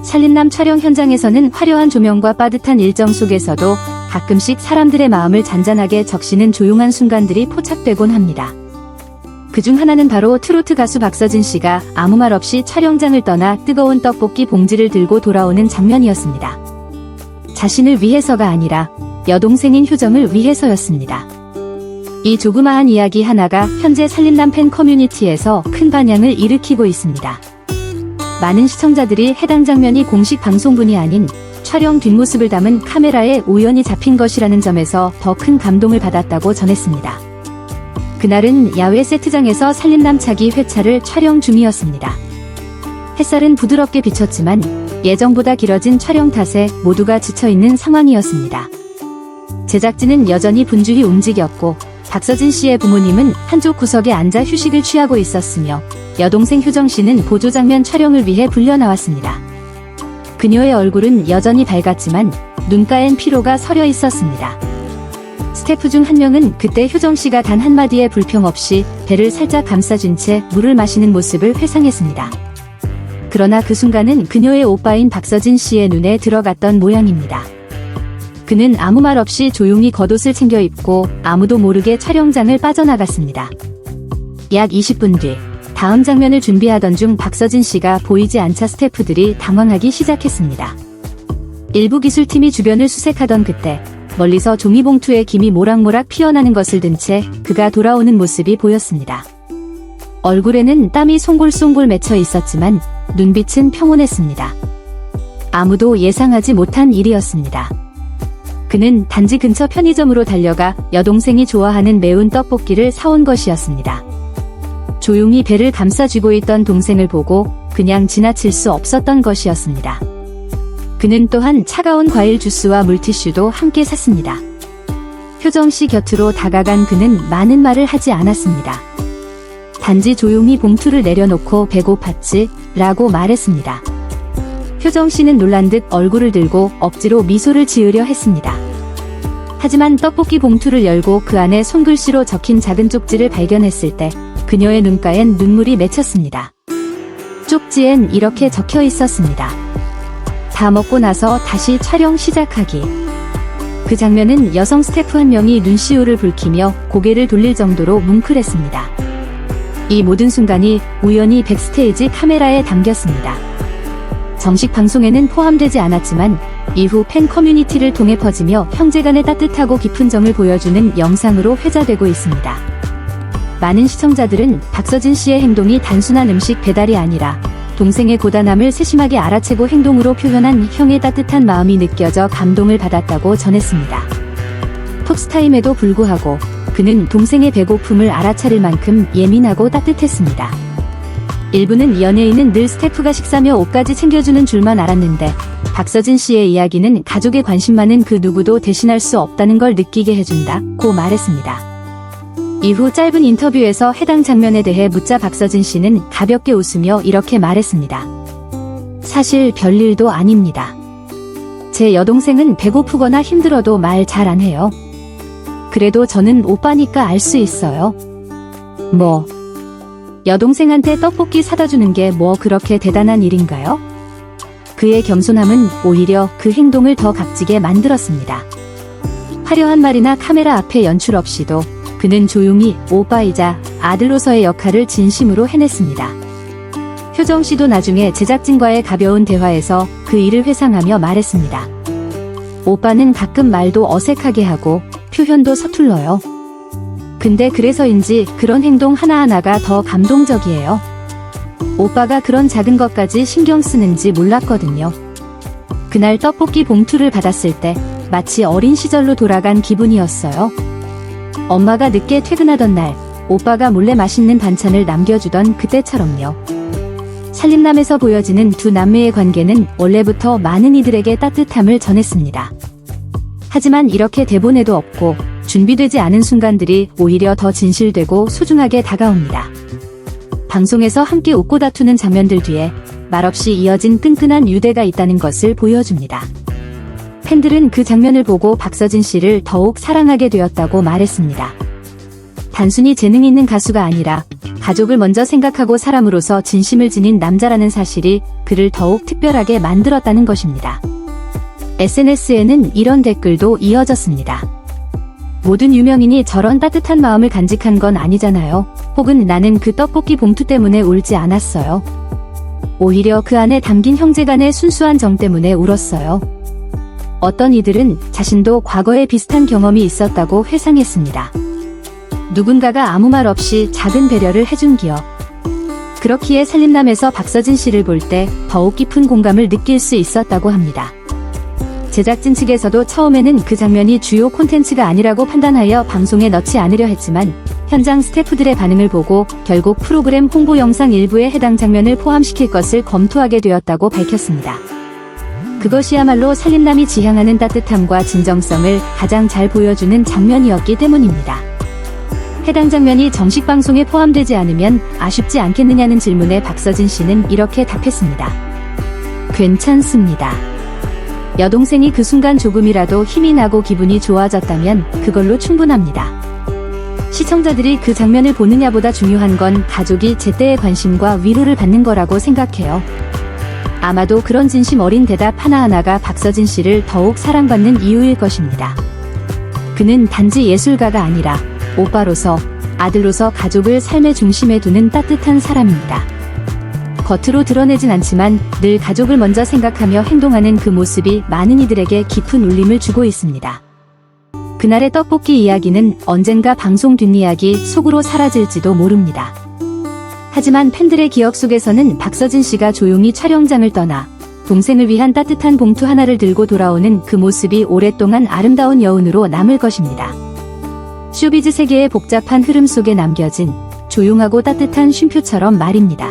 살림남 촬영 현장에서는 화려한 조명과 빠듯한 일정 속에서도 가끔씩 사람들의 마음을 잔잔하게 적시는 조용한 순간들이 포착되곤 합니다. 그중 하나는 바로 트로트 가수 박서진 씨가 아무 말 없이 촬영장을 떠나 뜨거운 떡볶이 봉지를 들고 돌아오는 장면이었습니다. 자신을 위해서가 아니라 여동생인 효정을 위해서였습니다. 이 조그마한 이야기 하나가 현재 살림남 팬 커뮤니티에서 큰 반향을 일으키고 있습니다. 많은 시청자들이 해당 장면이 공식 방송분이 아닌 촬영 뒷모습을 담은 카메라에 우연히 잡힌 것이라는 점에서 더 큰 감동을 받았다고 전했습니다. 그날은 야외 세트장에서 살림남 차기 회차를 촬영 중이었습니다. 햇살은 부드럽게 비쳤지만 예정보다 길어진 촬영 탓에 모두가 지쳐있는 상황이었습니다. 제작진은 여전히 분주히 움직였고 박서진 씨의 부모님은 한쪽 구석에 앉아 휴식을 취하고 있었으며 여동생 효정 씨는 보조 장면 촬영을 위해 불려 나왔습니다. 그녀의 얼굴은 여전히 밝았지만 눈가엔 피로가 서려 있었습니다. 스태프 중 한 명은 그때 효정 씨가 단 한마디의 불평 없이 배를 살짝 감싸준 채 물을 마시는 모습을 회상했습니다. 그러나 그 순간은 그녀의 오빠인 박서진 씨의 눈에 들어갔던 모양입니다. 그는 아무 말 없이 조용히 겉옷을 챙겨 입고 아무도 모르게 촬영장을 빠져나갔습니다. 약 20분 뒤 다음 장면을 준비하던 중 박서진 씨가 보이지 않자 스태프들이 당황하기 시작했습니다. 일부 기술팀이 주변을 수색하던 그때 멀리서 종이봉투에 김이 모락모락 피어나는 것을 든 채 그가 돌아오는 모습이 보였습니다. 얼굴에는 땀이 송골송골 맺혀 있었지만 눈빛은 평온했습니다. 아무도 예상하지 못한 일이었습니다. 그는 단지 근처 편의점으로 달려가 여동생이 좋아하는 매운 떡볶이를 사온 것이었습니다. 조용히 배를 감싸쥐고 있던 동생을 보고 그냥 지나칠 수 없었던 것이었습니다. 그는 또한 차가운 과일 주스와 물티슈도 함께 샀습니다. 효정 씨 곁으로 다가간 그는 많은 말을 하지 않았습니다. 단지 조용히 봉투를 내려놓고 배고팠지? 라고 말했습니다. 효정 씨는 놀란 듯 얼굴을 들고 억지로 미소를 지으려 했습니다. 하지만 떡볶이 봉투를 열고 그 안에 손글씨로 적힌 작은 쪽지를 발견했을 때 그녀의 눈가엔 눈물이 맺혔습니다. 쪽지엔 이렇게 적혀 있었습니다. 다 먹고 나서 다시 촬영 시작하기. 그 장면은 여성 스태프 한 명이 눈시울을 붉히며 고개를 돌릴 정도로 뭉클했습니다. 이 모든 순간이 우연히 백스테이지 카메라에 담겼습니다. 정식 방송에는 포함되지 않았지만 이후 팬 커뮤니티를 통해 퍼지며 형제간의 따뜻하고 깊은 정을 보여주는 영상으로 회자되고 있습니다. 많은 시청자들은 박서진 씨의 행동이 단순한 음식 배달이 아니라 동생의 고단함을 세심하게 알아채고 행동으로 표현한 형의 따뜻한 마음이 느껴져 감동을 받았다고 전했습니다. 톡스타임에도 불구하고 그는 동생의 배고픔을 알아차릴 만큼 예민하고 따뜻했습니다. 일부는 연예인은 늘 스태프가 식사며 옷까지 챙겨주는 줄만 알았는데 박서진 씨의 이야기는 가족의 관심 많은 그 누구도 대신할 수 없다는 걸 느끼게 해준다고 말했습니다. 이후 짧은 인터뷰에서 해당 장면에 대해 묻자 박서진 씨는 가볍게 웃으며 이렇게 말했습니다. 사실 별일도 아닙니다. 제 여동생은 배고프거나 힘들어도 말 잘 안 해요. 그래도 저는 오빠니까 알 수 있어요. 뭐, 여동생한테 떡볶이 사다 주는 게 뭐 그렇게 대단한 일인가요? 그의 겸손함은 오히려 그 행동을 더 값지게 만들었습니다. 화려한 말이나 카메라 앞에 연출 없이도 그는 조용히 오빠이자 아들로서의 역할을 진심으로 해냈습니다. 효정 씨도 나중에 제작진과의 가벼운 대화에서 그 일을 회상하며 말했습니다. 오빠는 가끔 말도 어색하게 하고 표현도 서툴러요. 근데 그래서인지 그런 행동 하나하나가 더 감동적이에요. 오빠가 그런 작은 것까지 신경 쓰는지 몰랐거든요. 그날 떡볶이 봉투를 받았을 때 마치 어린 시절로 돌아간 기분이었어요. 엄마가 늦게 퇴근하던 날 오빠가 몰래 맛있는 반찬을 남겨주던 그때처럼요. 살림남에서 보여지는 두 남매의 관계는 원래부터 많은 이들에게 따뜻함을 전했습니다. 하지만 이렇게 대본에도 없고 준비되지 않은 순간들이 오히려 더 진실되고 소중하게 다가옵니다. 방송에서 함께 웃고 다투는 장면들 뒤에 말없이 이어진 끈끈한 유대가 있다는 것을 보여줍니다. 팬들은 그 장면을 보고 박서진 씨를 더욱 사랑하게 되었다고 말했습니다. 단순히 재능 있는 가수가 아니라 가족을 먼저 생각하고 사람으로서 진심을 지닌 남자라는 사실이 그를 더욱 특별하게 만들었다는 것입니다. SNS에는 이런 댓글도 이어졌습니다. 모든 유명인이 저런 따뜻한 마음을 간직한 건 아니잖아요. 혹은 나는 그 떡볶이 봉투 때문에 울지 않았어요. 오히려 그 안에 담긴 형제간의 순수한 정 때문에 울었어요. 어떤 이들은 자신도 과거에 비슷한 경험이 있었다고 회상했습니다. 누군가가 아무 말 없이 작은 배려를 해준 기억. 그렇기에 살림남에서 박서진 씨를 볼 때 더욱 깊은 공감을 느낄 수 있었다고 합니다. 제작진 측에서도 처음에는 그 장면이 주요 콘텐츠가 아니라고 판단하여 방송에 넣지 않으려 했지만 현장 스태프들의 반응을 보고 결국 프로그램 홍보 영상 일부에 해당 장면을 포함시킬 것을 검토하게 되었다고 밝혔습니다. 그것이야말로 살림남이 지향하는 따뜻함과 진정성을 가장 잘 보여주는 장면이었기 때문입니다. 해당 장면이 정식 방송에 포함되지 않으면 아쉽지 않겠느냐는 질문에 박서진 씨는 이렇게 답했습니다. 괜찮습니다. 여동생이 그 순간 조금이라도 힘이 나고 기분이 좋아졌다면 그걸로 충분합니다. 시청자들이 그 장면을 보느냐보다 중요한 건 가족이 제때의 관심과 위로를 받는 거라고 생각해요. 아마도 그런 진심 어린 대답 하나하나가 박서진 씨를 더욱 사랑받는 이유일 것입니다. 그는 단지 예술가가 아니라 오빠로서, 아들로서 가족을 삶의 중심에 두는 따뜻한 사람입니다. 겉으로 드러내진 않지만 늘 가족을 먼저 생각하며 행동하는 그 모습이 많은 이들에게 깊은 울림을 주고 있습니다. 그날의 떡볶이 이야기는 언젠가 방송 뒷이야기 속으로 사라질지도 모릅니다. 하지만 팬들의 기억 속에서는 박서진 씨가 조용히 촬영장을 떠나 동생을 위한 따뜻한 봉투 하나를 들고 돌아오는 그 모습이 오랫동안 아름다운 여운으로 남을 것입니다. 쇼비즈 세계의 복잡한 흐름 속에 남겨진 조용하고 따뜻한 쉼표처럼 말입니다.